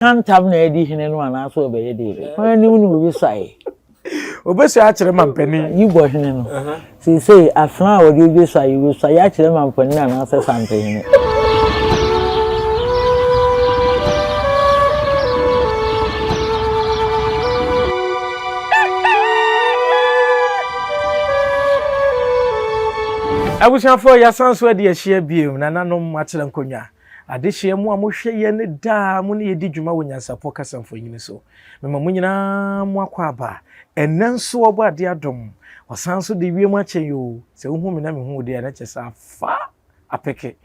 can't have no edition and one also obey it. When you know, you say, Obesi achire man penny. You boy, no. See, say, a flower you just say, you will say, actually, man, penny and answer something. I wish I for your sons where the share beam, Nana no match and conya. I did share more mushy and da money did you when Nyansapo Cassan for you so. Mamma Mwakwaba, and then so about the Adam, or sounds of the real much you, so whom who dear natures are far a pecky.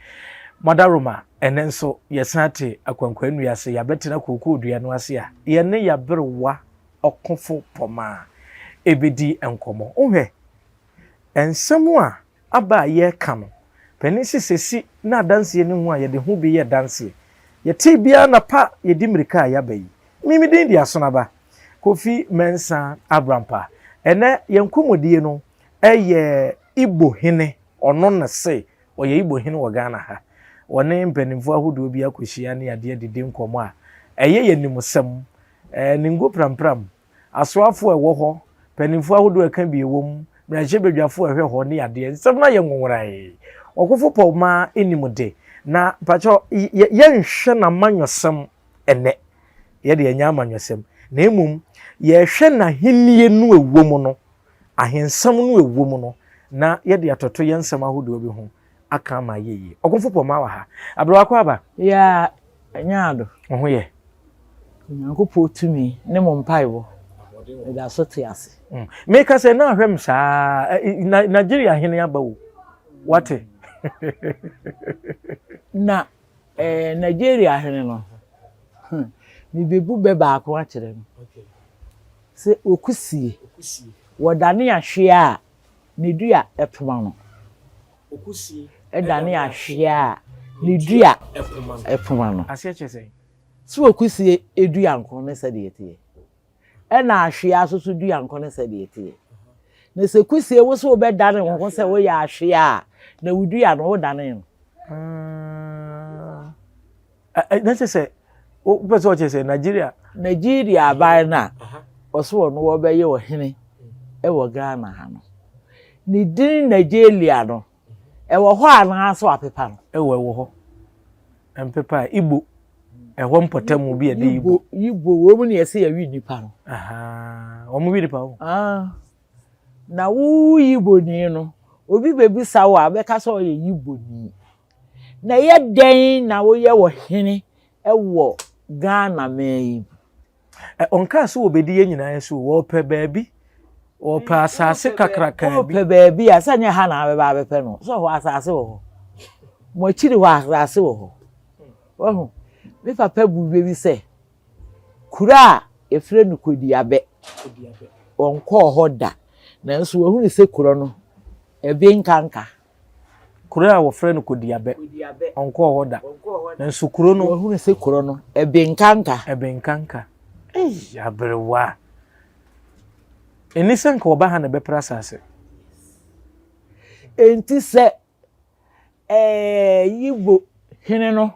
Madaroma, and then so, yes, Sante, a conquen we are say, I bet in a cuckoo, dear Noasia, ye nay ya berwa or comfort poma, ABD and como. Oh, hey, and someone. Aba ye kano penisi sesi na dance ye ne ho a ye de ho bi ye dance ye ti bia na pa ye di mirika ya bayi mimi din dia so na ba Kofi Mensa Abrampa ene ye nkomodie no eye Igbo hene ono na se oye Igbo hene wo Ghana ha wone mpanimfo ahodo bi akohia ne ade dede nkomo a eye ye nimusem ningo prampram asoafo ewo ho panimfo ahodo aka bi ewom na jebedwafo ehwe ho ne ade nsem na ye nwonwrai okofo poma animude na pacho ye nhwe na manwosem ene ye de anya manwosem na emum ye hwe na henie nu ewom no ahensem nu ewom no na ye de atoto ye nsem ahodo bi ho aka ma yeye okofo poma wa ha abro akwaba ya nyaado ho ye nyankopɔ tumi ne mo mpaibo da so te ase make us na hwem sa Nigeria hene abawo what na Nigeria hene no mi bebu be ba akwa kire no se okusie wodane ahwe a ne dua epoma no okusie edane ahwe a ne dua epoma no ase chese se okusie edua nko ne se de yete ena ahwe asoso dua nko ne se de yete na se kusie wo so be dane wo se wo ya ahwe a na wudua no wo dane no na se o beso chese Nigeria bai na oso no wo be ye wo hene e wo Ghana ha no ni din Nigeria no e wo ho ana so apepa no e wo ho empepa Igbo e ho mpotamu bi e de Igbo wo mu ne yese ya wi nipa no o mu wi nipa o na wo Igbo ni no obi bebi sawo abeka so ye Igbo ni na ye den na wo ye wo hene e wo Ghana mai onka so obedi ye nyina so wo pe baabi wo pa asase kakraka bi wo pe baabi asanya ha na abeba abepe no so ho asase wo mo chiri ho asase wo ho me papa bu bebi se kura efre no kodiabe onko ho da na nso wo hu ni se kuro no ebe nkanka kura wo fre no kodiabe onko ho da na nso kuro no wo hu ni se kuro no ebe nkanka abrewa enisen ka oba ha na be prasase enti se Igbo hene no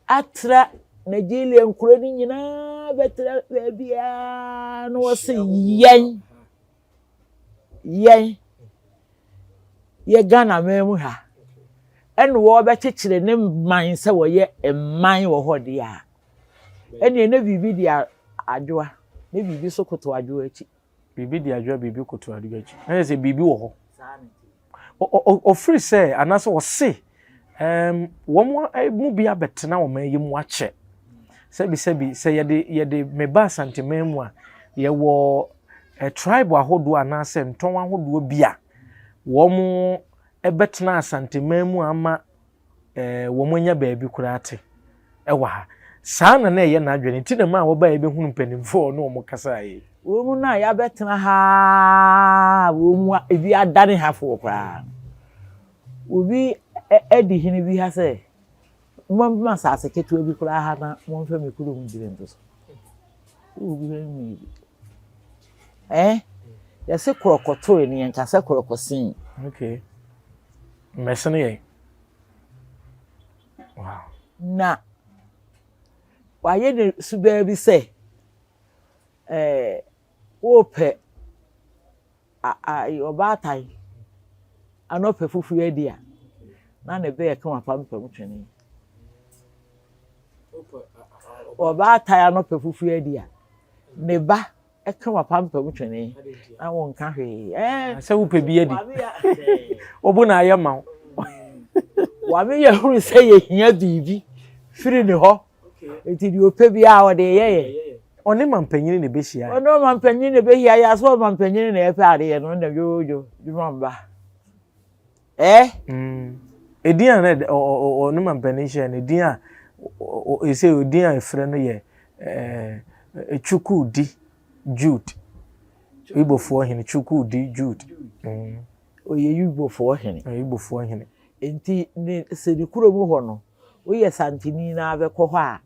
atra Nigeria nkuro ni nyina betra bia no wose yen ye Ghana memu ha en wo be kekere ne man se wo ye man wo hode a ene ne bibi dia adwoa ne bibi so koto adwoa echi bibi dia adwoa bibi koto adwoa echi na se bibi wo ho o free say anaso wo se wo mu bia betena wo man yim wache sebi say ye de meba santememu a ye wo tribe ahodo anase nton ahodo bia wo mu ebetena asantememu ama wo munya baabi kurate ewa ha sana na ye na adwene ti na ma wo ba ye be hunu mpanimfo no mo kasa yi wo mu na ya betena ha wo mu ebi adane ha fo kwa obi edi hini bi ha se mo sase ketu obi kura ha na mo mfa me kuru mu dire ntoso obi mi ya se krokoto ni en ka se krokosin okay mesene ye wow na waye ne suba bi se ope obatai anope fufu edi a na ne be ka wapam pam twene obatai anope fufu edi a ne ba eka wapam pam twene na won ka hwe se wo pe bi edi obu na ayema wa me ye huru se ye hia bibi firi ne ho enti di ope bi a wo de ye oni mampanyini ne be hia ono mampanyini ne be hia ya so mampanyini ne efe ade ye no na yojo di mamba edian na oni mampanyini hia ne edian ese edian efre no ye Chukwudi Jude Igbo fo hene Chukwudi Jude oye Igbo fo hene Igbo fo hene enti ne se di kuro mu ho no wo ye santini na be ko ho a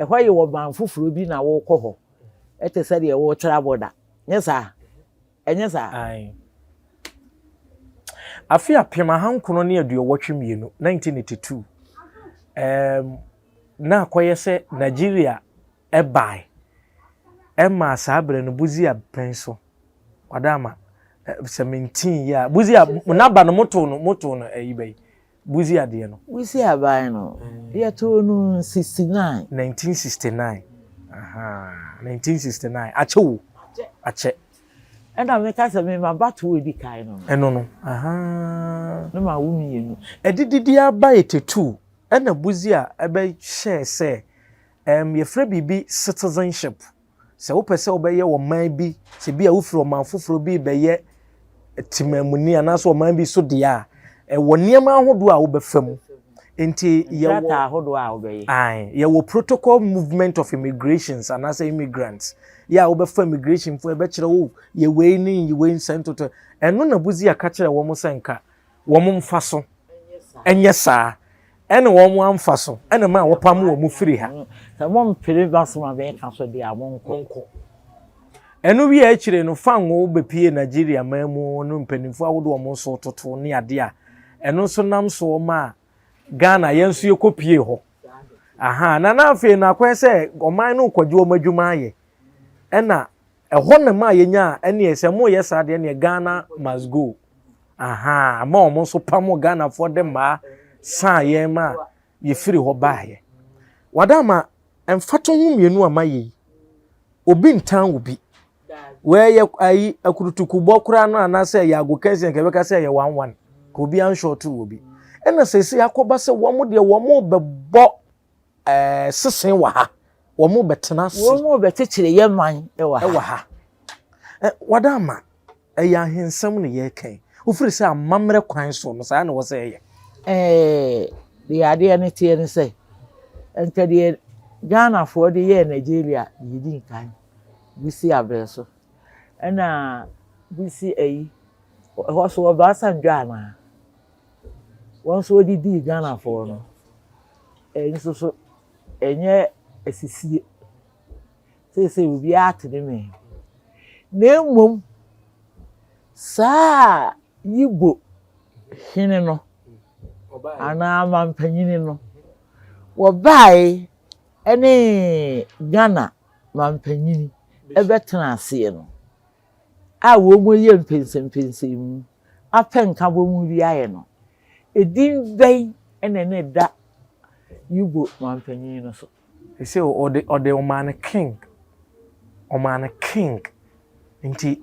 ho ye wo man fufuro bi na wo ko ho ete se de wo tra boda nyesa enyesa ai Appiah pema hankono ne aduowotwe mienu 1982 na akoye se Nigeria ebai Emma sabre no buzi apenso wadama 17 ya buzi na ba no moto no ayibai buzi ade no buzi abai no ya to no 1969 aha 1969 ache enda me ka se me ma batu we di kai no eno no aha no ma wumi yenu edididi aba 82 ena buzi a ebe share se ye fra bibi citizenship se wo pese obeye wo man bi se bia wo firi man foforo bi beye timamuni anaso man bi so dia wo niam ahodo a wo befam enti ye wo ahodo a wo beye ye wo protocol movement of immigrations anaso immigrants ya wo befam immigration fo be kire wo ye we ni ye we sentoto eno na buzi aka kire wo mo senka wo mo mfa so enye saa ene wo mo amfa so ene ma wo pam wo mu firi ha sa mo mpere basoma be ka so de amonko enu wi a kire no fa ngo bepie Nigeria mamu no mpanimfo awodo wo mo so toto ne ade a enu so nam so ma Ghana yenso yekopie ho aha na afi na kwese oman no kwaje o madwuma aye ena eho na ma yenya ene ese mo yesa de ne Ghana must go aha ma o mo so pam Ghana for dem ma sa ye ma ye firi ho baaye wadama emfato hu mienu amaye obi ntan obi we ye ayi akurutukubo kura no anase ya agokansi nke beka se ye 11 ka obi an short obi ena sese yakoba se wo mo de wo mo bebo sesen wa ha wo mo betena se wo mo betekire ye man e wa ha wadama ya hensam ne ye kan ofiri se amamre kwan so no sa na wo se ye the idea ne tie ne say ente de Ghana for the year Nigeria yidi nkan bisi abreso na bisi eyi ho so ba san Ghana won so di Ghana for no nso so enye esisie say obi atene me na mmom sa Igbo hene no ana mampanyini no wo bai ene Ghana mampanyini ebetena ase no a wo mo ye mpensempense mu apenka bo mu ri aye no edin bai ene ne da Igbo mampanyini no so ese ode oman king nti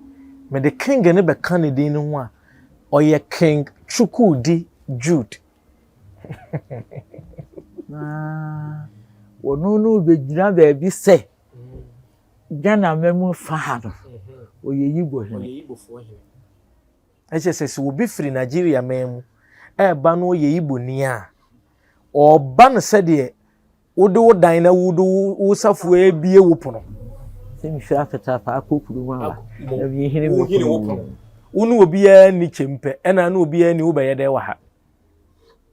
me the king ne be Canada no ho a oye King Chukwudi Jude wono no be gina ba bi se Ghana memu fa ha no oye Igbo hene eche se wo bi firi Nigeria memu ba no oye Igbo ni a oba no se de wo dan na wo safu ebie wo pono se mi hwa feta fa akokuru ma na bi hene wo pono unu obi ya ni chempe ena na obi ya ni wo be ye de wa ha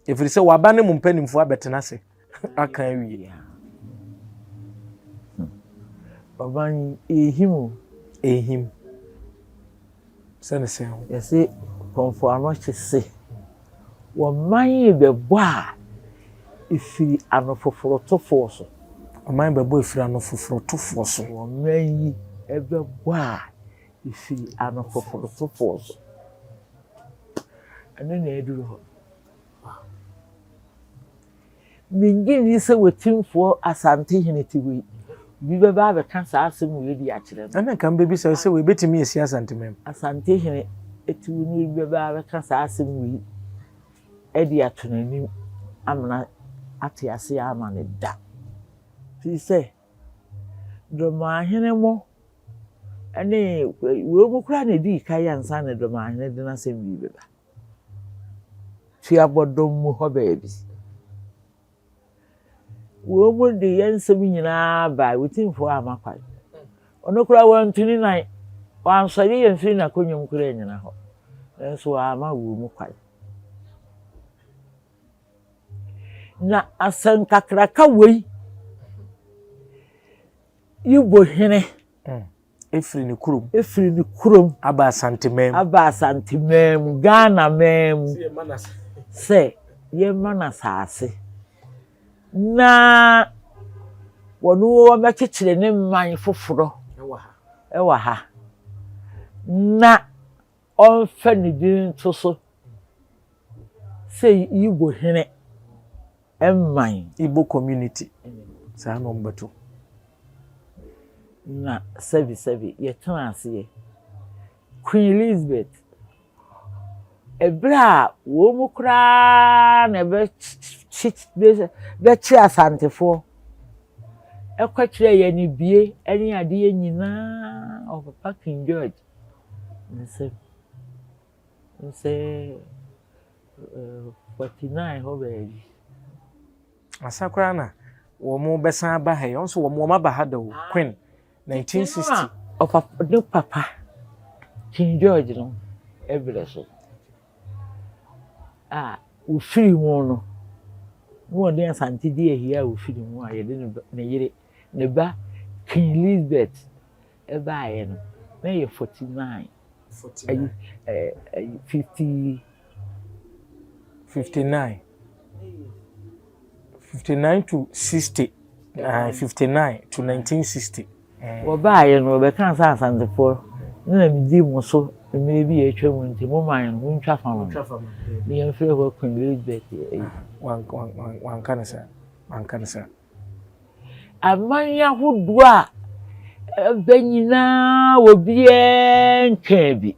efiri se waba ne mpanimfo abetena se aka wi baban ehim sene se ho yesi konfo ano chese wo man be bo a ifiri anofoforo to force Oman bebo efira no foforo tofo so. Oman yi ebe bwa ifiri ano foforo tofo so. Ano na eduru ho. Mingini se wetimfo asante hene tiwi. Bi beba be kan sa asem we di a kire. Ana kan bebi se we betimi esi asante mem. Asante hene etiwi ni beba be kan sa asem we edi atonanim amna ate ase ama ne da. Fi se doma hene mo ene we mo kura na di kai ansa na doma hene de na asem bi beba. Fi abodom mu ho baabi. We mo de yansem nyina ba wetimfo amakwai. Ono kura wantuni nan wansori yemfiri na konyum kura nyina ho. Enso ama wo mu kwai. Na asan kakraka wei Igbo hene Efiri ni kurom aba asantemem Ghana mem se ye manasase na wonu me kekire ne man foforo ewa ha na onfa ni din to so se Igbo hene emman Igbo community sa no mbeto na sebi ye transie Queen Elizabeth ebra wo mu kra na be chi asantefo ekwatire ye ni bie eni ade ye nyina of Papa King George nse 49 ho be asakra na wo mu besan aba ha yo so wo mu ma ba ha da Queen 1960 of Papa King George no ebere so ufiri mu no wo de asante di ehia ufiri mu a ye de ne yire ne ba King Elizabeth eba aye no na ye 49 59 to 60 59 to 1960 wo ba aye no be kan sa asante for na mi di mo so me bi e twemu nti mo man no ntwa fam ni en fere ho Queen Elizabeth wan kanasa amanya hudu a banyina obie nkabi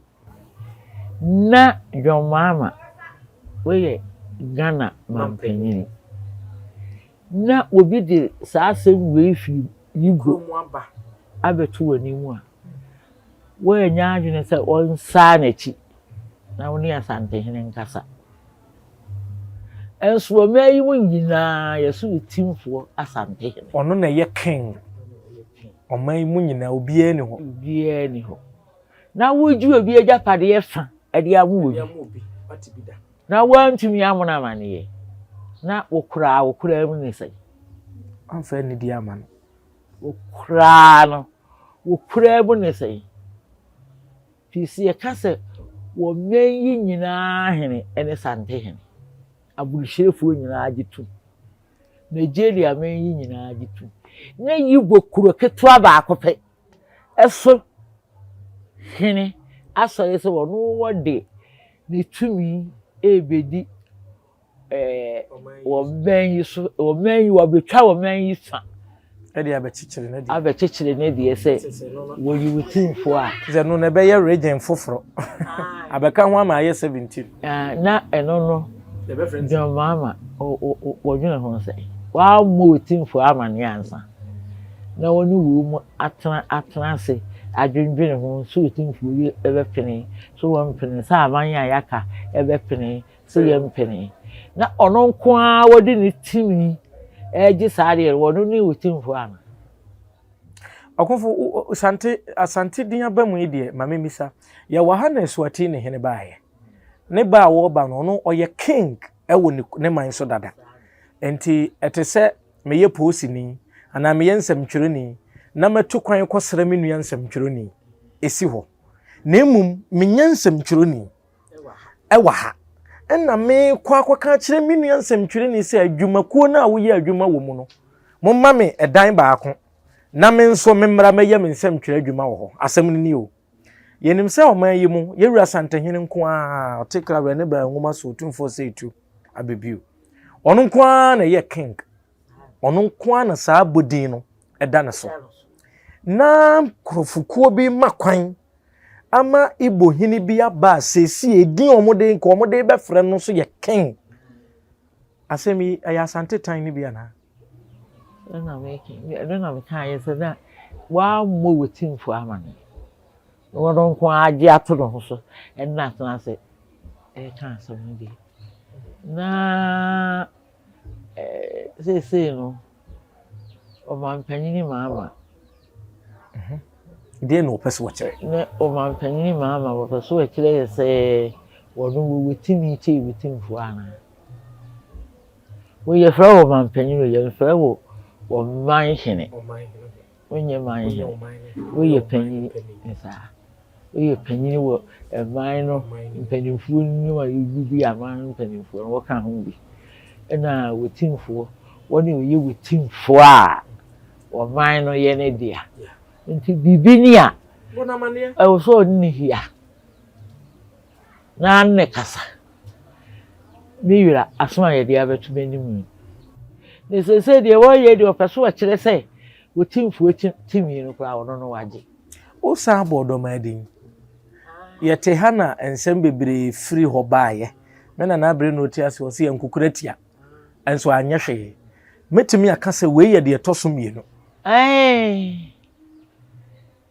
na Jomama we Ghana mampanyini na obi de saasem we fi Igbo abetu wani mu a we nya adwene se onsa na chi na woni asante hene nkasa enso me yi mu nyina yesu timfo asante hene ono na ye king oman mu nyina obiye ni ho na woju obi ajapade ye fa ade amu obi na wantumi amuna mane na wokura mu ne sai amfa ni di amano wokura mu ne sai pisi e kase wo menyi nyina hene ene sante hene abulshirefo nyina agitu Nigeria menyi nyina agitu na Igbo kuro ketua ba akope eso hene aso yese wono wode ne tumi ebedi wo menyi so wo menyi wo betwa wo menyi fa edi abechichire ne die se wo yiwutimfo a ze no na be ye region foforo abeka ho ama ye 17 na eno no Jomama wo dwene ho se wa mo wutimfo ama ne ansa na woni wo mu atena se adwendwene ho so wutimfo ye ebepene so wo mpene sa amanya yaka ebepene so ye mpene na ono nko a wodi ne timi eji saare wono ni wutimfo ana akonfo asante din abamu ide mamemisa ya wahana eswati ne hene baaye ne ba wo ba no oye king ewo ne man so dada enti etese meye posini ana meye nsamtwereni na metu kwan kosra me nua nsamtwereni esi ho na emum menya nsamtwereni ewa ha enna me kwa kire me nua nsamtwereni se adwumakuo na wo ye adwuma wo mu no momma me edan baako na me nso memmra meye me nsem twere adwuma wo ho asem ni o yenim se oman yi mu yewura santahene nko a otekra ne ba nwoma so tumfo seitu abebiu ono nko a na ye king ono nko a na saa bodin no eda ne so na krofukuo bi makwan ama Igbo hini bi aba sesi edin omode nko omode be frɛ no so ye king asemi aya sante tan ni bi ana na me kan ye se na wa mo wetimfo amane wono nko age ato no so na tena se kan so no bi na no o man panini mama ide no pese wachere na o man panini mama wo pese wachere se wono wetimi che wetimfo ana wo ye fra o man panini ye fra wo man hene onye man hene wo ye panini nsa wo ye panini wo man no panimfo ni wa yubi aman panimfo wo kan ho bi na wetimfo woni oye wetimfo a o man no ye ne dia nti bibini a bona mane e wo so ni hia na ne kasa mi wira asoma ye dia betu benim ne se de wo ye de opeso a kire se wetimfo timi no kra wono no waje o sa bodo madin ye te hana ensem bebre free ho baaye me na na bre no ti ase o se yankukuratia enso anya hwe metimi aka se we ye de toso mienu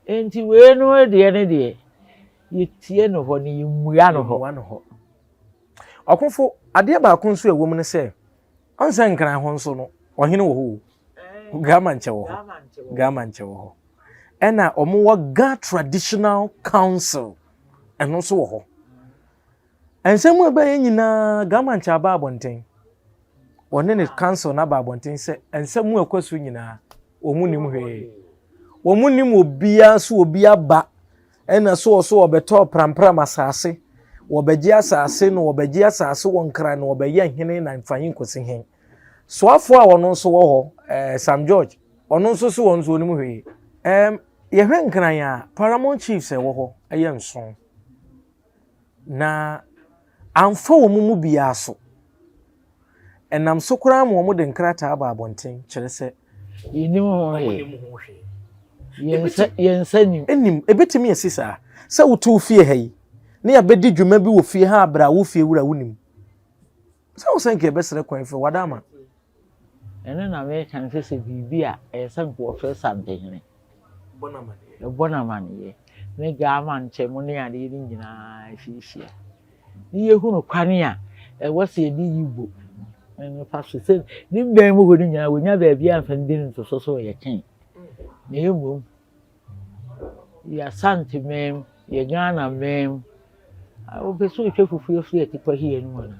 enti we no de ne de yetie no ho ne yimua no ho okunfo ade ba kun so ewo mu ne se onse nkran ho nso no ohene wo ho gamanche wo ho ena omo ga traditional council eno so wo ho ensemu ebe ye nyina gamanche aba abonten one ne council na ba abonten se ensemu ekwasu nyina omunim hwe omunim obia so obia ba ena so obeto prampram asase wobegye asase no wobegye asase wonkra no wobeye hene na mfanyin kosi hen so afo a wono so wo ho Sam George ono so so wonzo onim hwe ye hwe nkran ya Paramount Chiefs e wo ho eye nson na amfa wo mu bia so enam so kura mo mo de nkrata aba abonten kire se yinim ho yensanim enim ebetimi asisa se wotu fie hayi ne ya bedi dwuma bi wo fie ha abra wo fie wura wonim se wo sanke besere kwan fe wadama ene na me kan se bibi a sanko ofe santehene bonamane me ga manche mo ne ade ni nyina hihia ni yehunu kwane a wo se di Igbo ene paso se ni mbem mo hodi nyina wonya ba bia afandin to so ye kan na yemo ya santimem ye Ghana mem o beso e fufu yo fie tikwa hie no na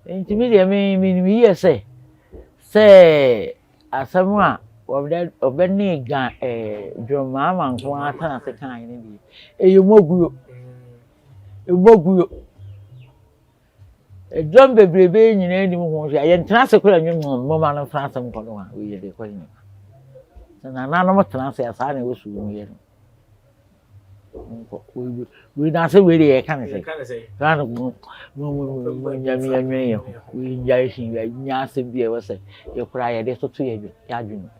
enti me de me ye se asamu a obeni ga dwoma ama nko ata na se kan ni bi eyomoguyo dwom bebrebe nyina ni mu ho hwe ye ntena se kora nwom mo ma no France nko no a we ye de kwa ni na na no mo tena se asa na we su mu ye no we na se we de kan se kan mo nyami anwen we nyai hin we nya se bi e we se ye kura ye de so to ye adwun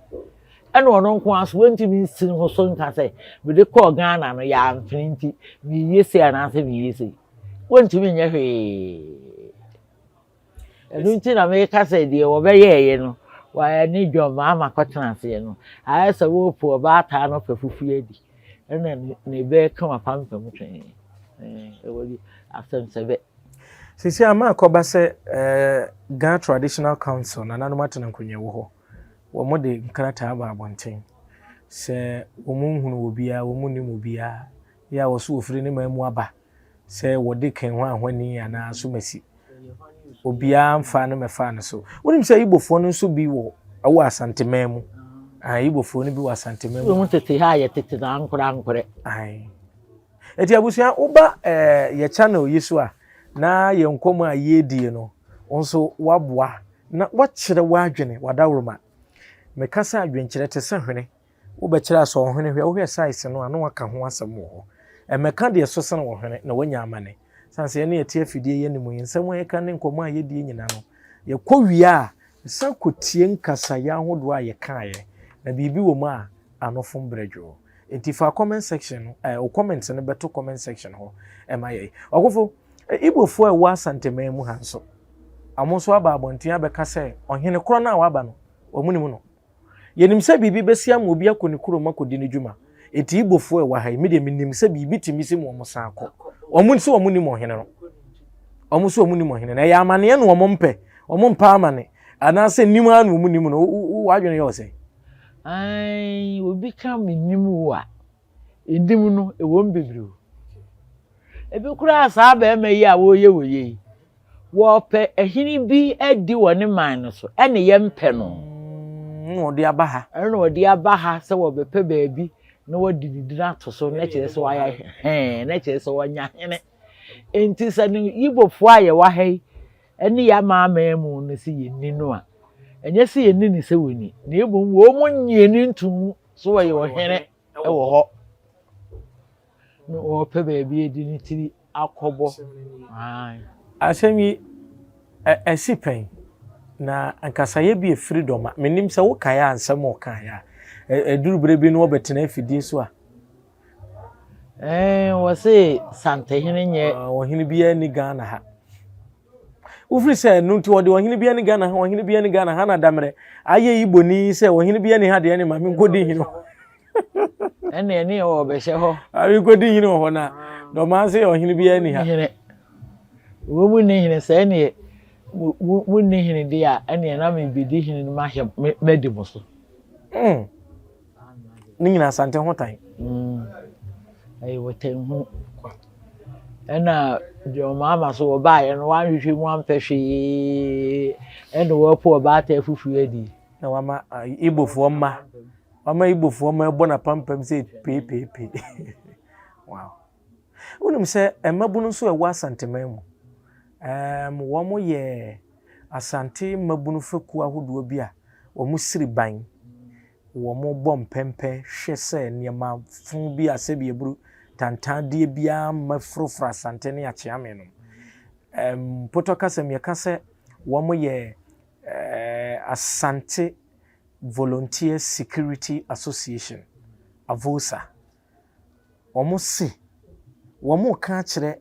eno ono nko aso wentimi sin ho so nka se we de call Ghana no ya amfrinti mi yese ana se mi yese wentimi nya hwe enunti na me ka se de wo be ye no wa ni dwoma ama kwatena se no ayesa wo po ba ta no fafufu edi ena ne be kama pampa mutwen ewodi after sebe sisi ama akoba se Ghana Traditional Council na nanu matena nkonye wo ho wo mo de nkrata aba abonten se wo mu hunu obia wo mu nim obia ya wo so ofiri ne mamu aba se wo de kan ho ahwani ana so masi obia mfa no mefa no so wonim se Igbofo no so bi wo awo asantemam Igbofo no bi wo asantemam wo tete ha ye tete na ankore eti abusia uba ye channel yiso a na ye nkomo a ye die no onso waboa na wachire wadwene wadawroma me kasa adwenkyere te se hwene wo be kire aso hwene hwe wo hwe size no ano aka ho asem wo e me ka de so se no hwene na wanya amane sanse ye na ye tie afidie ye nimu nsem ye ka ne nkomo a ye die nyina no ye kɔwie a san kotie nkasa ya hodo a ye kaaye na bibi wo mu a anofom bredwo enti fa comment section o comment ne beto comment section ho e ma ye ogofo Igbo fo e wa santema mu hanso amonso aba abonten abeka se ohene kro na wa aba no omunimu no yenim se bibi besia mo obi akoni kuro makodi ne dwuma enti Igbo fo e wa ha me de menim se bibi timisi mo mo san akọ omun se omunimu ohene no omun se omunimu ohene na ya amane ye no omompe omompa amane ana se nimu anu omunimu no wadwene yo se ai obi ka menimu wa edimu no e won bebre ebi kura sa ba ema yi a woye wo pe ehini bi adi woni man no so ene ye mpe no no de abaha no de abaha se wo be pe baabi na wodidi na to so na kire se wa ya na kire se wonya hene enti sa ni Igbo fo aye wa hai ene ya maama mu no si ye ni no a enye si ye ni se woni na ebo wo mu nye ni ntum so wo ye wo hene e wo ho no o pe baabi edi ni tiri akobo ai asemi esipen na ankasaye bi freedom menim se wo kaya ansem wo kaya edurubere bi no obetena afidie so a wo se santehene nye ohene bia ni Ghana ha ufri se no nti wode ohene bia ni Ghana ha ohene bia ni Ghana ha na damre aye Igbo ni se ohene bia ni ha de ni ma me nkodi hino ene o be hye ho abi nkodi hino ho na do ma se ohene bia ni ha wo mu ni hene se ne mu ni hene dia ene na me bedi hene no ma hye medi mo so ni nyina asante ho tan ai woten hu ena jo mama so wo ba ye no wan hwehwe mu ampehwe ena wo po ba ta fufu adi na wama Igbofo mma wama Igbofo mma ebo na pampam se pepepe wow unum se emabunu so ewa asantema mu wo mo ye asante mabunu faku ahodo bi a wo mo siri ban wo mo bom pempe hwe se niema fun bi ase bi eburu tantade bia mafrofra asante ne achiame no potoka me kase wo mo ye Asante Volunteer Security Association Avosa omo si wo mo ka kire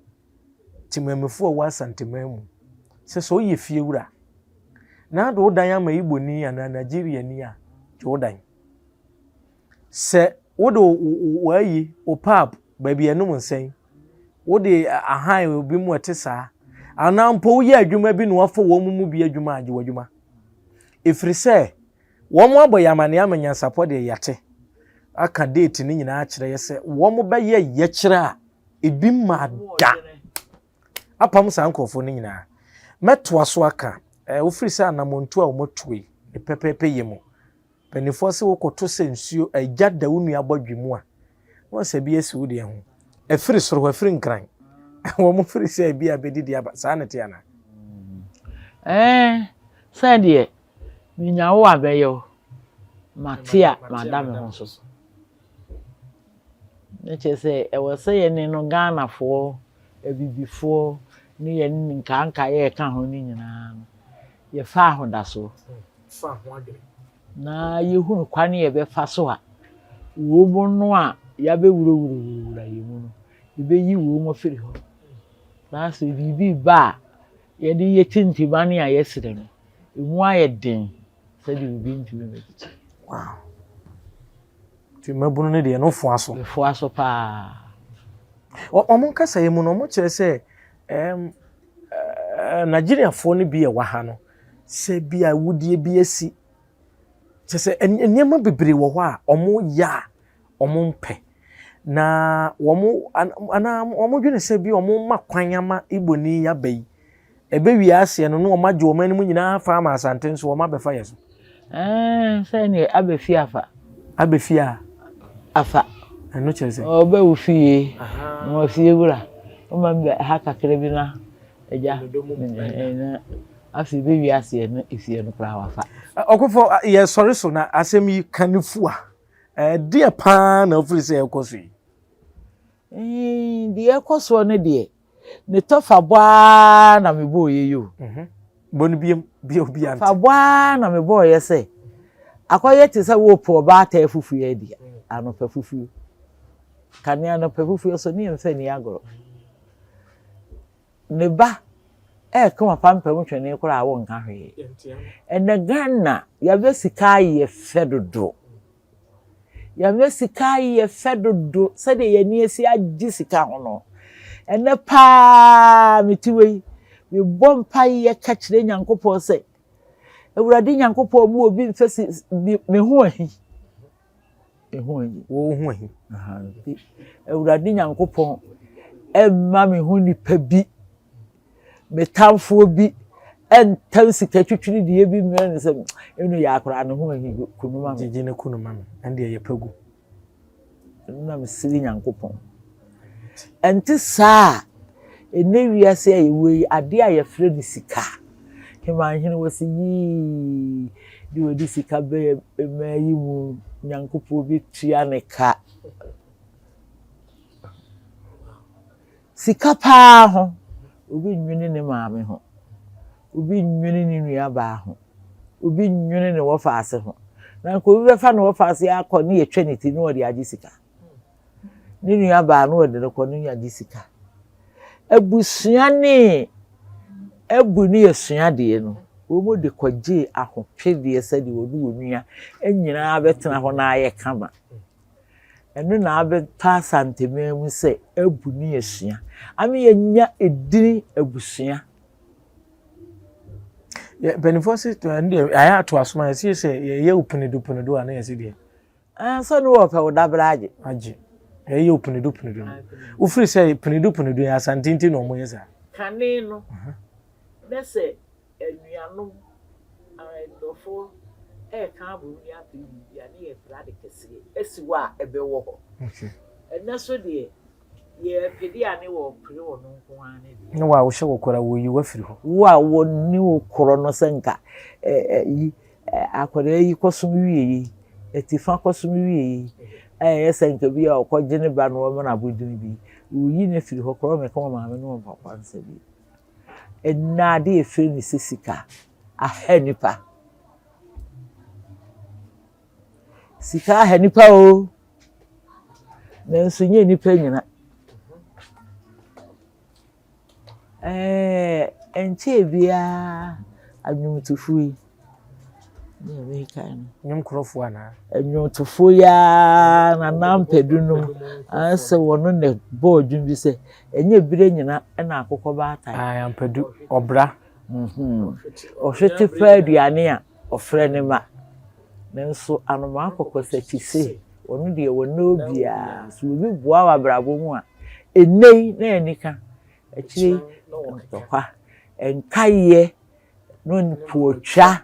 timamefo wa asante mamu se so ye fie wura na do dan ama Igbo ni na Nigeria ni a Jordan se wodo wayi opap baby enum nsen wode ahan obi mu etesa anampo ye adwuma bi no afo wo mu bi adwuma age wadwuma efiri se wo mo aboyamane amanyansapo de yate aka date ni nyina akire ye se wo mo be ye kire a ebi mada apam sankofo ni nyina meto aso aka ofiri se anamontu a wo motue e pepepe yemu penifo se wo koto se nsuo agada wonu abodwemu a won se bi esi wo de ho efiri soro efiri nkran wo mo firi se bi abedidi aba sa na te ana sa de minyawo abeyo matia madame ho so ne che se e wo se ye ni no Ghana fo ebibifo ni ye ni nkanka ye ka ho ni nyina ye fa ho da so fa ho adwe na yehunu kwane ye be fa so a wo mo no a ya be wuro ye mu no ye be yi wo mo firi ho na so bibi ba ye di ye tintiba ne a ye sire no emu aye den se di bibi ntime meti wow ti mabunu ne de no fo aso pa o mo kasa ye mu no mo kire se Nigeria fo ne bi e wa ha no se bi a wudie bi asi se enema bebre wo ho a omo ya omo mpe na womo ana omo dwene se bi omo makwanyama Igbo ni ya bai ebe wi ase no no omaje o mani mu nyina fa ma asante nso o mabefa yeso se ni abefia afa eno chese o be wo fie no fie wura o ma ha kakere bi na eja afi be wi ase no efie no kra wafa okofo ye sorry so na asem yi kanefu a de pa na ofiri se ekoso yi de ekoso no de ne tofa bwa na me bo ye yo bonu bi obi ante fa bwa na me bo ye se akoye te se wo po ba ta fufu ye dia ano pa fufu kane ano pa fufu so ni mfa ni agoro ne ba kuma pampa mu twene kura awo nka hwe ene Ghana ya be sika ye fedodo ya be sika ye fedodo se de ye ni esi agi sika ho no ene pa mitiwe we bompa ye ka kire Nyankopon se Ewurade Nyankopon mu obi mfesi me ho ahi wo ho ahi Ewurade Nyankopon emma me ho nipa bi metamfo bi entam sika twitwiri de bi mmere ne se enu ya akora ne ho ahi kunuma gigi ne kunuma ande ye pagu na mesiri Nyankopon enti saa ene wiase ayewe ade a ye frɛ ni sika himanhene wasi yi di wodi sika be emayi mu Nyankopon bi tua ne ka sika pa ho obi nwene ne maame ho obi nwene ne nua ba ho obi nwene ne wofa ase ho na ko obi be fa ne wofa ase akọ ne ye twenity ne wodi agi sika ne nua ba no wodi ne ko ne agi sika abusua ne ebu ne yesua de no wo mo de kwaje ahopede ese de wodu wonua enyina abetena ho na aye kama enu na abeta santememu se ebu ne yesua ami yenya edini abusua ye benefit to ande aya to asoma ye se ye upunidu ana ye se de so no wo pe wo dabraje age ye upunidu ufiri se punidu ya santinti no mo yesa kane no nese enuanom endofo ka bu ni afi bia ne ye frade kese esiwa ebewo ho eneso de ye pedi ane wo pere wo no nko ane de no wa wo hye wo kora wo yi wafiri ho wa wo ni wo koro no senka yi akora yi kosum wiye etifa kosum wiye senka bi a okoje ne ba no wo na bodin bi wo yi ne firi ho koro me ka maame no papa nse bi enade efiri ni sisika ahenipa sika ahenipa o nanso nye nipa nyina enche bia anwumtufu yi ne America nyum krofo ana anwumtufu ya na nampedu no anse wono ne boardwun bi se enye bire nyina na akokọ ba atai ampedu obra ohwete fa aduane a ofre ne ma nanso anoma akokọ sakise wono de wono bia so bi boa wa brabo mu a enei na enika akire ntokwa enkaye no npuotwa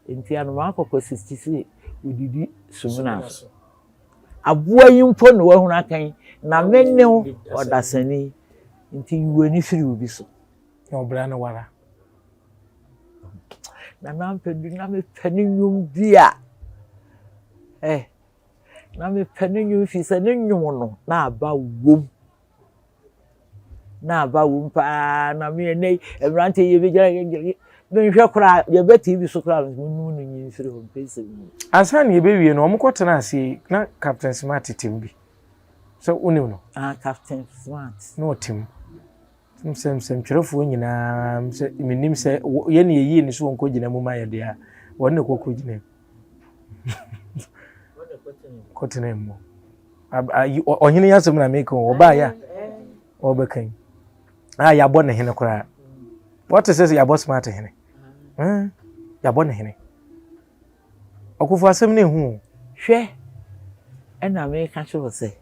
enti anoma akokọ sakise udidi sumuna aboa yi mpo no wahunu akan na mennew odasani nti yuweni firi obi so obra na wara na nampedu na me pani nyum bia na me pani nyum fi se ne nyum no na aba wom pa na me nei emrante ye be jara me hwe kora ye be TV so kora no nyi firi ho pese asan ye be wie no omkotena ase na Captain Smart tim bi so unim no Captain Smart no tim sem twerefo nyina menim se ye ne yi ni so wonko gina mu ma ye de a wonne kokko gina kotena mu ohene yasem na make oba ya obekan ya bo ne hene kora what says ya bo Smart hene ya bo ne hene okufo asem ne hu hwe ena me ka cho se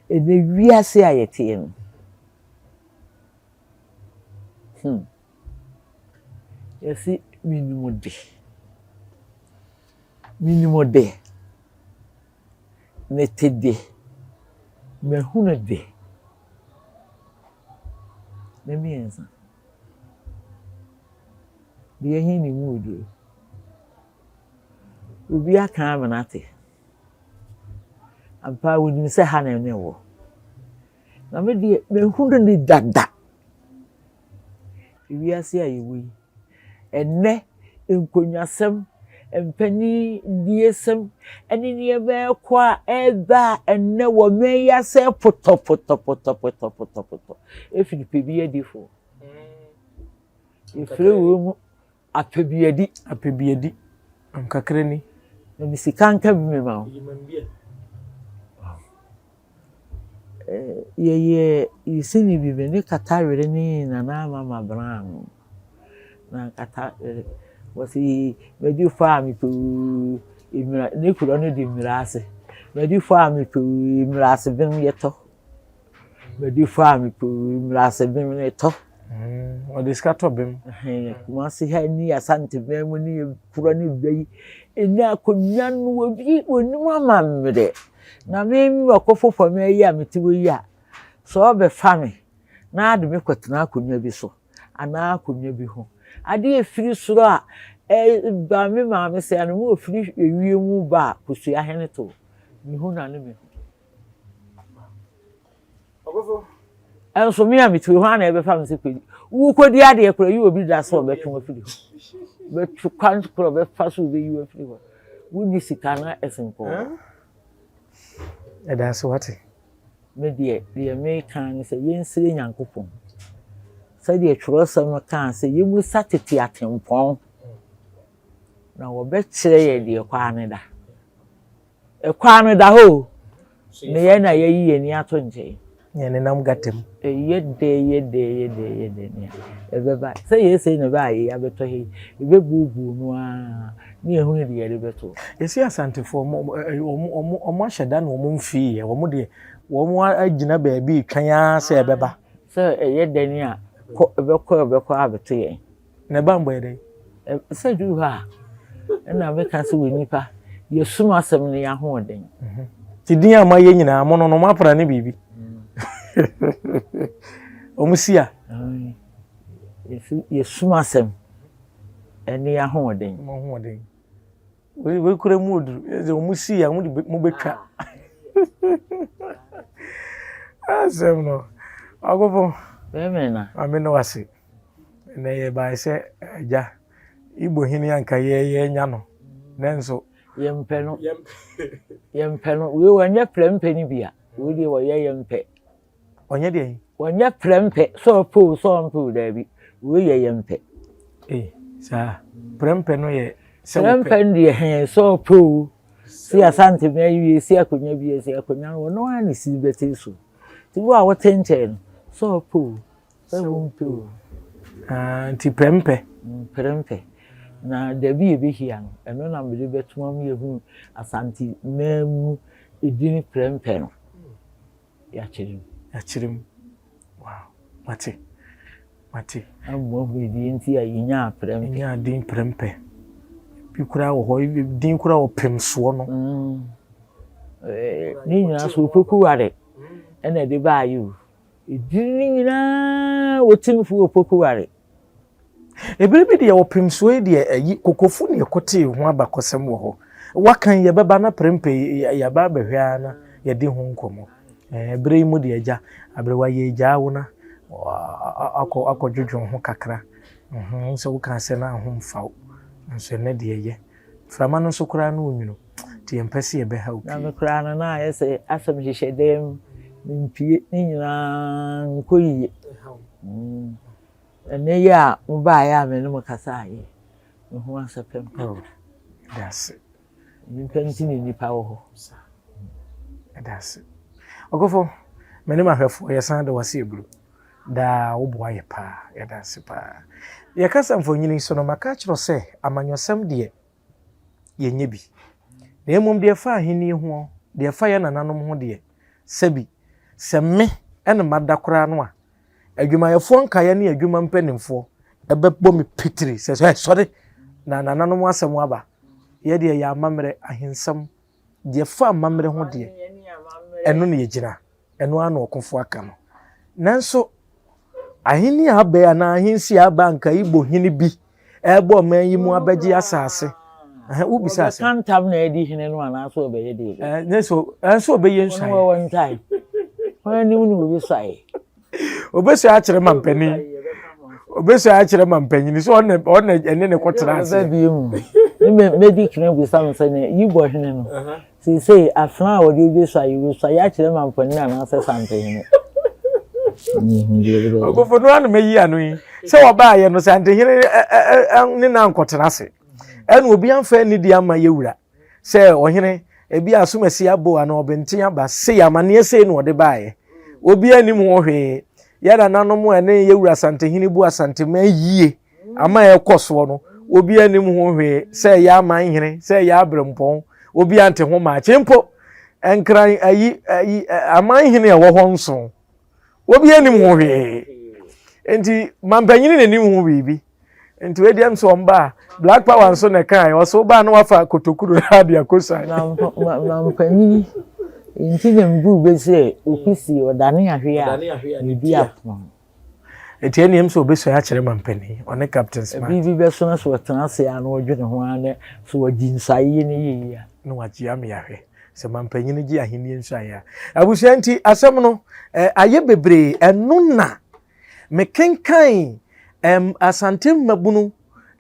ene wiase ayete no yesi minimum de metede mehunu de memienza de hin ni mu do obi aka amanate ampa woni se ha na ne wo na me de me hundu ni dada wiase ayewi enne enkonyasem empani diesem eni ne be kwa eba enne wo me yase poto efilipe bi edifo efre wo mu apebiadi amkakre ni na misikanka bi me ma ye isini bi me ni katawere ni na mama brown na kata wasi medi fa mi pu imra ne kuro no di mirase medi fa mi pu mirase bim yeto medi fa mi pu mirase bim yeto o diskato bim kuma si ha ni asante bem ni kuro ni bai eni akonya no obi oni mama mre na me mi wakofofo me yi ameti wo yi a so obe fa me na ade me kwetena akonya bi so ana akonya bi ho ade efiri soro a ba me ma me se anu mo ofiri ewie mu ba kusu ahene to mi hu na ne me ogofo enso me ameti wo na ebe fa me se kwedi wo kodi ade e kura yi obi da so betwe afiri betwe kan kura be fa so be yi afiri wo ni sika na esenko that's what me de me kan se yensire nyankopon se de twrosam kan se yemu satete atempon na wo be kire ye de kwaane da ho ne ye na ye yi ni ato nje ye ne nam gatem ye de ne ebe ba se ye se ne ba ye abeto he ebe bubu no a ne ehunu de ye beto yesi asante fo omo ahyeda na omo mfi ye omo de omo agina ba bi twan se ebe ba se ye de ni a ebe ko abeto ye ne ba mbo ye de se du ha na me ka se we nipa ye sum asem ne ya ho den ti din ama ye nyina mo no ma pra ne bibi omusia ye sum asem ene ya ho den mo ho den we kure mu oduru ze omusia mu betwa asem no agofo bemena ameno wase ne ye ba se ja Igbo hini anka ye nya no nenso yempe no we wanya prempe ni bia we de wo ye yempe onye de wanya prempe so po da bi we ye yempe sa prempe no ye se prempe ndi he so po si asante me yi si akonya bi si akonya no ani si bete so ti wo a wo tenche no so po so po ti prempe na debi ebe hia no eno na mbe betuma mu yehu asante memu edini prempe no ya chirim wow mate ammo bi di enti ayinya prempe nya din prempe bi kura wo ho din kura wo pemso no ni nyina so poku ware ena de ba ayu edini nyina wotimfu opoku ware ebiribi de wo pemso e de ayi kokofu ne ekote ho abakosem wo ho wakan ye beba na prempe ya ba behwa na ye de ho nkomo ebire mu de agya abire wa ye agya wo na akọ ho kakra so wo kan se na ho mfaw nso ne de ye frama no so kura na onwuno ti empese ye be ha na me kura na ye se asem hihedem mpie ni nyina nkoyi ene ya mba ya me no makasa aye ho asapem that's nkanti ni nipa wo ho that's ogofo meni mahwefo ye san da wase ebru da wo boa ye pa ya that's pa ye kasa mfonyini so no maka kiro se amanyosem de ye nyebi na emum de fa ahini ho de fa ye nananom ho de sabi semme ene madakora no a adwumayefo nkaye ne adwuma mpanimfo ebebbo me pitiri se sorry na nananom asem aba ye de ya amamre ahensam de fa amamre ho de eno ne yegina eno ana okofo aka no nanso ahini aba ya na ahensi aba nka Igbo hini bi ebo man yi mu abeji asase ubisa se kan tam na edi hene no ana so obeye de neso enso obeye nsan no one time when you know we say obeso a kire mampani obeso a kire mampani so on ene ne kwotena ase me medic na bi sam say na Igbo hene no say afran o de bi so ya kire mampani na na say something ogofo no an meyi anu yi se oba ye no sante hene ne na nkotena ase enu obi amfa ni di ama yewura se ohene ebi asomasi abo ana obenten aba se yamane se no de baaye obi anim ho hwe yada nanom ene yewura sante hene bu asante ma yie ama ekoso no obi anim ho hwe se ya man hene se ya abrempon obi ante ho ma chempo enkran ayi aman hene ewo ho nso obi anim ho hwe enti mampanyini nanim ho bibi enti we dem so mba black power nso na kan o so ba no wafa kotokuru radio kosa mampanyini enti dem bu be se ofisi odane ahwe a bi afon enti enim so obeso ya kire mampani one captain smart bibi be so na so tena se ya no odwene ho ane so wajinsaye ne yiya no waji am yahwe se mampanyini gi ahenie nso ya abusia enti asem no aye bebre enu na mekenkan asantem mabunu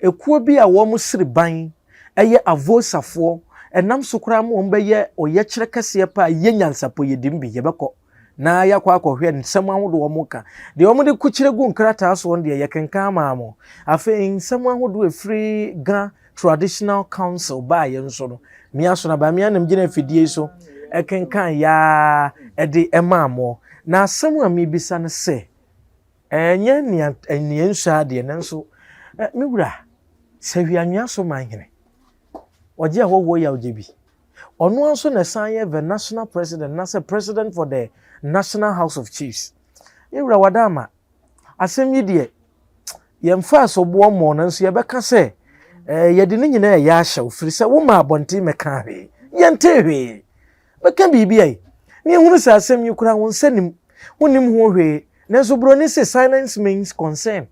ekuo bi a wo mo siriban eye avosafo enam sokora mo mbe ye oye kire kase pa ye nyansapo yedim bi ye beko na yakwa akohwe nsem ahodo wo mo ka de wo mo de kuchire gu nkrata so on de ye kenkan ma mo afi nsem ahodo efri ga traditional council ba ye nso no mi aso na ba mi anam gina fidie so ekenkan ya ede emamo na asem a mi bisa ne se enye ni ensa de nanso mi wura se hwianwa so manhene oje ahowo ya ojebi ono anso na sanye the national president na say president for the National House of Chiefs mi wura wadama asem yi de yemfa so bo mo nanso ye beka se yede ne nyina ya ahya ofiri se wo ma abonte meka hwe yente hwe beka bibi ai ni ehunu se asem yi kura won sanim wonim ho hwe nanso bro ni se silence means concern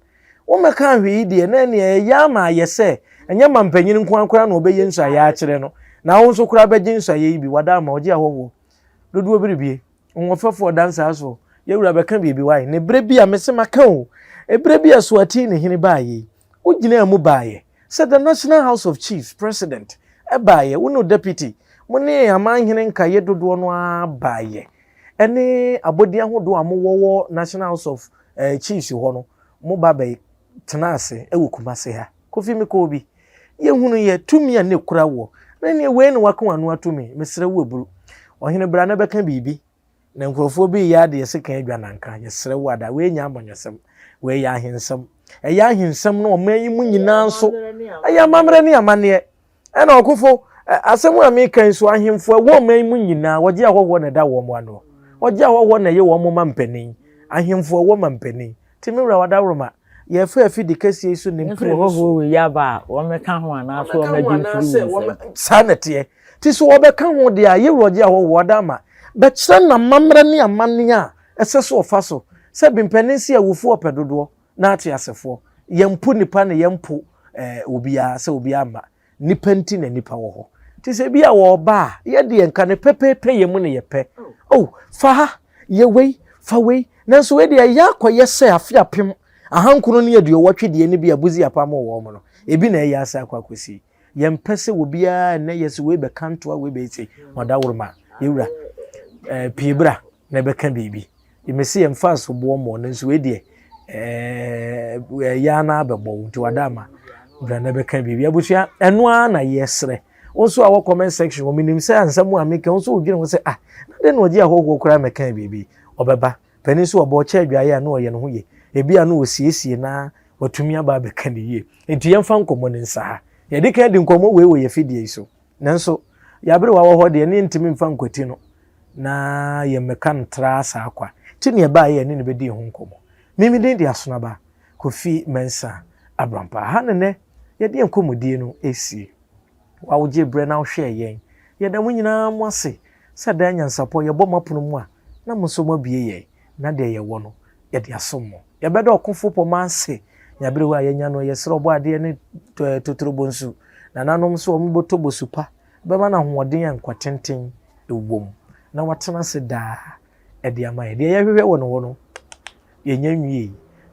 wo meka hwe de na ne ya ma yese enya mampanyin nkwankora na obeye nso ya akire no na wo nso kura beje nso ya ibi wadama oje ahowo dodo biribie onwofefo dansa so yewura beka bibi wai ne bre bia mese maka o ebre bia so ati ne hene baaye ugina mu baaye said the National House of Chiefs president baaye wo no deputy mo ne aman hene nkaye dodo no baaye ene abodi ahodo amowo National House of Chiefs ho no mo babai tenase ewukumase ha kofi me ko obi ye hunu ye tumi ane kura wo na ne we ne waka wanu atumi mesre wo eburu ohene bra na beka bibi na nkrofo bi ya de yese kan adwa nanka yesre wo ada we nya amanyesem we ya ahensem ya ahensem na omayi mu nyina nso aya mamre ne amane na okufo asemu American so ahemfo wo omayi mu nyina woje ahowo na da wo mo ano woje ahowo na ye wo mo mampani ahemfo wo mampani timi wura wada wroma ye fa afi de kase so ne mpre ho we ya ba wo meka ho ana so wo magimfiri sanete ti so wo beka ho de a ye woje ahowo wada ma be kire na mamre ne amane a eseso ofaso se bimpanisi awufu opedodo na ati asefo yempu nipa ne yempu obia se obia ma nipa nti na nipa wo ho ti se bia wo ba ye de nka ne pepepe yemu ne yepe fa ye wei fa wei nanso we de ya koye se afiapem ahankunu ne yedu wotwe de ne bia buzi apam wo mo no ebi na ya asa akwakosi yempese obia na yesi we be kantoa we be ti modawurma yewura pibra na be kan bibi imesi yemfa so bo mo nanso we de ya na abebo nti wadama bra na be kan bibi abusua eno a na yesre onso a wo comment section wo minim say ansamu ameka onso odwene wo say na de no oje ahogwo kura me kan bibi obeba panisu obo cha adwaye na oye no ho ye ebi anu osiesie na watumi aba be kan ye enti yemfa nkomo ne nsa ha ye de kan di nkomo we ye fidie so nanso ya bere wa wo ho de ne ntimi mfa nkoti no na ye mekan tra asa akwa ti ne ba ye ne be di ho nkomo mimi de di asonaba Kofi Mensa Abrampa ha ne ye de nkomodie no esi wa wo je bre na wo hwe yen ye da munyina mo ase sada Nyansapo ye bɔ mapono mu a na muso mabie ye na de ye wo no ye de asomo ye be da okofo po manse nyabere wa yenya no yesere obo ade ne totrobo nsu nananom so ombo tobo supa beba na hoɔden ankwatenten ewom na watena se da ede amaye de yehwehwe wo no wo no yenya nwie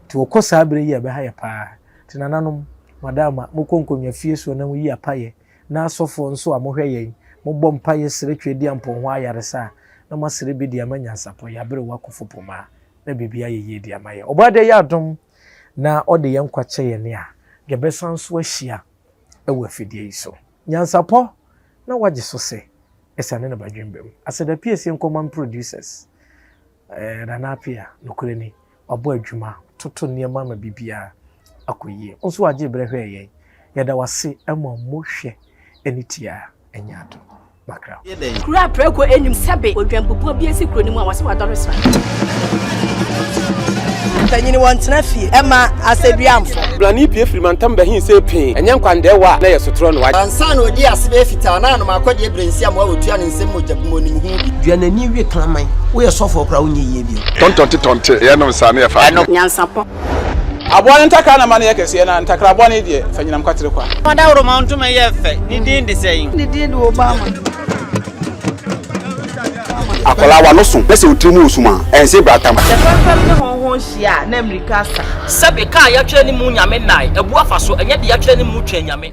ti okosa abere yi ebe ha ye pa ti nananom madama mokonkonwa fie so na yi apaye na asofo nso amohwe yen mobɔ mpaye sere twedi ampo ho ayaresa na masere bi de amanyansapo yabere wakofo poma na bibia ye di amaye obade ya adom na ode yen kwache ye ne a gebesan so ahia ewa fidie so nyansapo na waje so se esane na badwembem aseda PSC Nkoman producers na Appiah nokure ni obo adwuma toto niema ma bibia akoyie onso waje brehwe ye yeda wase ema mohwe enitia enyado bakra kura preko enyum sebe odwampopo bi esi kuro ni mu a wase wadoresa tanyini wontena fie ema aseduamfo blani pie frimantam bahin se pin enye nkwandewa na yesotro no wa ansa na odi asebe fita na no makode ebrensi am wa otua ne nsem mojabmo nim hu duanani wie klaman wo ye sofo kra wo nye yie bi tontonte ye no nsa na ye fa nyansapo abone ntaka na mane yakese na ntakra abone die fanyinam kwatere kwa wada woro ma ntoma ye fe ni din de sei ni din de obama akola wa no so pese utrimu usuma ense bratam fam ne honhon hia na amerika sa sebe ka ya twa ni mu nyame nai ebu afa so enye de ya twa ni mu twa nyame